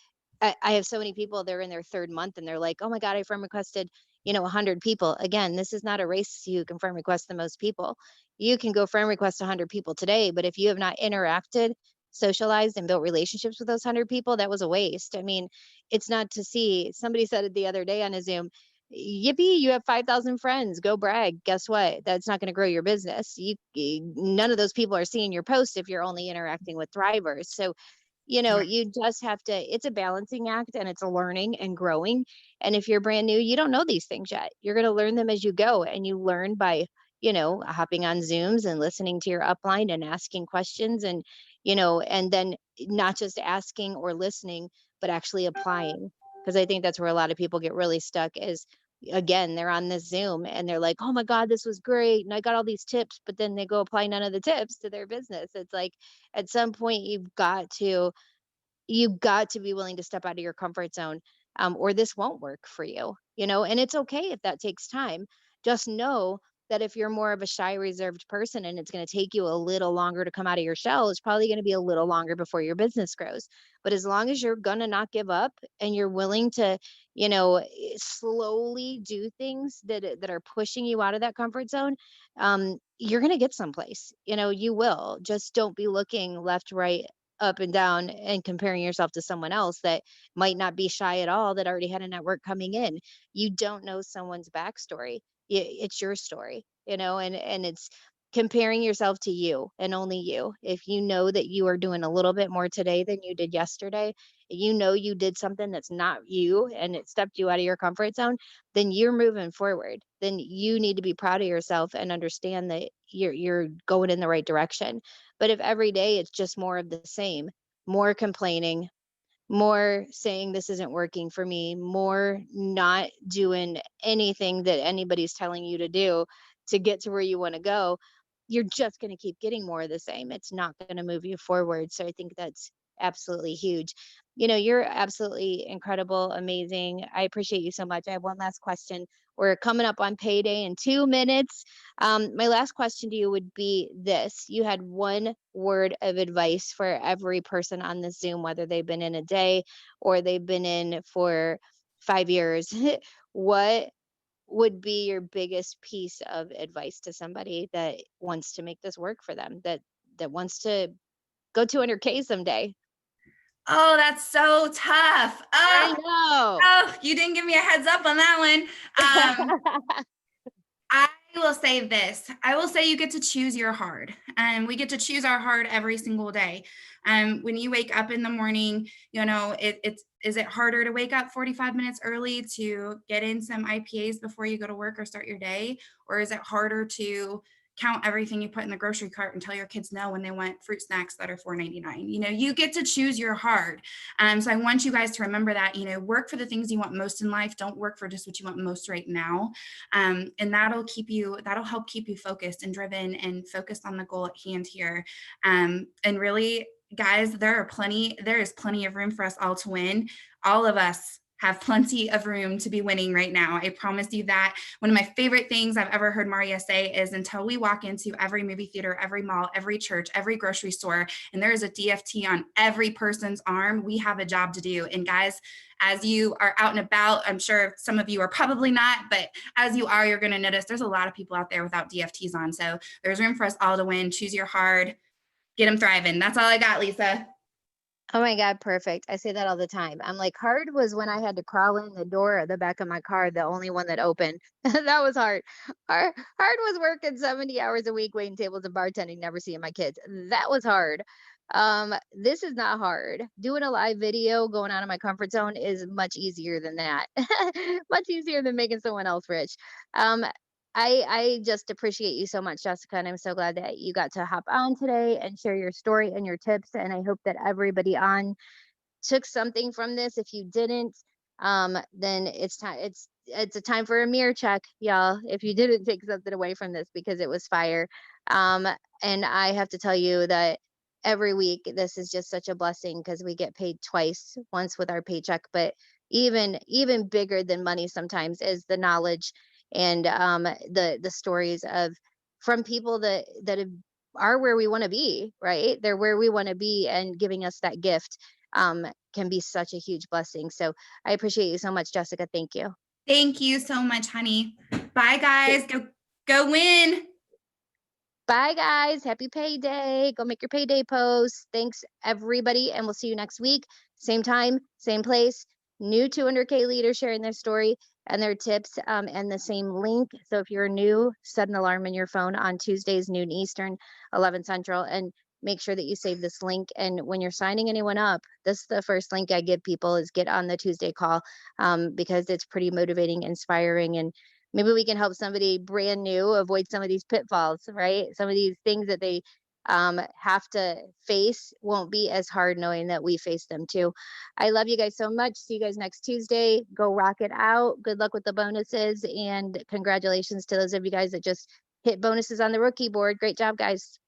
I have so many people, they're in their third month and they're like, oh my God, I friend requested 100 people. Again, this is not a race to who can friend request the most people. You can go friend request 100 people today, but if you have not interacted, socialized, and built relationships with those 100 people, that was a waste. I mean, it's not to see, somebody said it the other day on a Zoom, yippee, you have 5,000 friends, go brag. Guess what? That's not going to grow your business. None of those people are seeing your post if you're only interacting with thrivers. So, Right. you just have to, it's a balancing act and it's a learning and growing. And if you're brand new, you don't know these things yet. You're going to learn them as you go, and you learn by, hopping on Zooms and listening to your upline and asking questions, and then not just asking or listening, but actually applying. Because I think that's where a lot of people get really stuck is, again, they're on this Zoom and they're like, oh my God, this was great. And I got all these tips, but then they go apply none of the tips to their business. It's like, at some point you've got to be willing to step out of your comfort zone, or this won't work for you, and it's okay if that takes time. Just know that if you're more of a shy, reserved person and it's going to take you a little longer to come out of your shell, it's probably going to be a little longer before your business grows. But as long as you're going to not give up and you're willing to, slowly do things that are pushing you out of that comfort zone, you're going to get someplace. You will. Just don't be looking left, right, up and down and comparing yourself to someone else that might not be shy at all, that already had a network coming in. You don't know someone's backstory. It's your story, and it's comparing yourself to you and only you. If you know that you are doing a little bit more today than you did yesterday, you did something that's not you and it stepped you out of your comfort zone, then you're moving forward. Then you need to be proud of yourself and understand that you're going in the right direction. But if every day it's just more of the same, more complaining, more saying this isn't working for me, more not doing anything that anybody's telling you to do to get to where you want to go, you're just going to keep getting more of the same. It's not going to move you forward. So I think that's absolutely huge. You're absolutely incredible, amazing. I appreciate you so much. I have one last question. We're coming up on payday in 2 minutes. My last question to you would be this. You had one word of advice for every person on the Zoom, whether they've been in a day or they've been in for 5 years. What would be your biggest piece of advice to somebody that wants to make this work for them, that wants to go 200K someday? Oh, that's so tough. I Oh, know. oh, you didn't give me a heads up on that one. I will say this. I will say you get to choose your hard, and we get to choose our hard every single day. When you wake up in the morning, it's is it harder to wake up 45 minutes early to get in some IPAs before you go to work or start your day, or is it harder to count everything you put in the grocery cart and tell your kids no when they want fruit snacks that are $4.99? You get to choose your hard. So I want you guys to remember that. Work for the things you want most in life. Don't work for just what you want most right now. And that'll help keep you focused and driven and focused on the goal at hand here. And really, guys, there is plenty of room for us all to win. All of us have plenty of room to be winning right now. I promise you that. One of my favorite things I've ever heard Maria say is, until we walk into every movie theater, every mall, every church, every grocery store, and there is a DFT on every person's arm, we have a job to do. And guys, as you are out and about, I'm sure some of you are probably not, but as you are, you're going to notice there's a lot of people out there without DFTs on. So there's room for us all to win. Choose your hard, get them thriving. That's all I got, Lisa. Oh my God, perfect. I say that all the time. I'm like, hard was when I had to crawl in the door at the back of my car, the only one that opened. That was hard. Hard was working 70 hours a week, waiting tables and bartending, never seeing my kids. That was hard. This is not hard. Doing a live video, going out of my comfort zone is much easier than that. Much easier than making someone else rich. Um, I just appreciate you so much, Jessica, and I'm so glad that you got to hop on today and share your story and your tips. And I hope that everybody on took something from this. If you didn't, then it's time. It's a time for a mirror check, y'all. If you didn't take something away from this, because it was fire. Um, and I have to tell you that every week this is just such a blessing because we get paid twice, once with our paycheck, but even bigger than money sometimes is the knowledge and the stories of from people are where we want to be, right? They're where we want to be, and giving us that gift can be such a huge blessing. So I appreciate you so much, Jessica. Thank you. Thank you so much, honey. Bye, guys. Go win. Bye, guys. Happy payday. Go make your payday post. Thanks, everybody. And we'll see you next week. Same time, same place. New 200K leaders sharing their story. and their tips, and the same link. So if you're new, set an alarm in your phone on Tuesdays, noon Eastern, 11 Central, and make sure that you save this link. And when you're signing anyone up, this is the first link I give people is get on the Tuesday call, because it's pretty motivating, inspiring, and maybe we can help somebody brand new avoid some of these pitfalls, right? Some of these things that they have to face won't be as hard knowing that we face them too. I love you guys so much. See you guys next Tuesday. Go rock it out. Good luck with the bonuses. And congratulations to those of you guys that just hit bonuses on the rookie board. Great job, guys.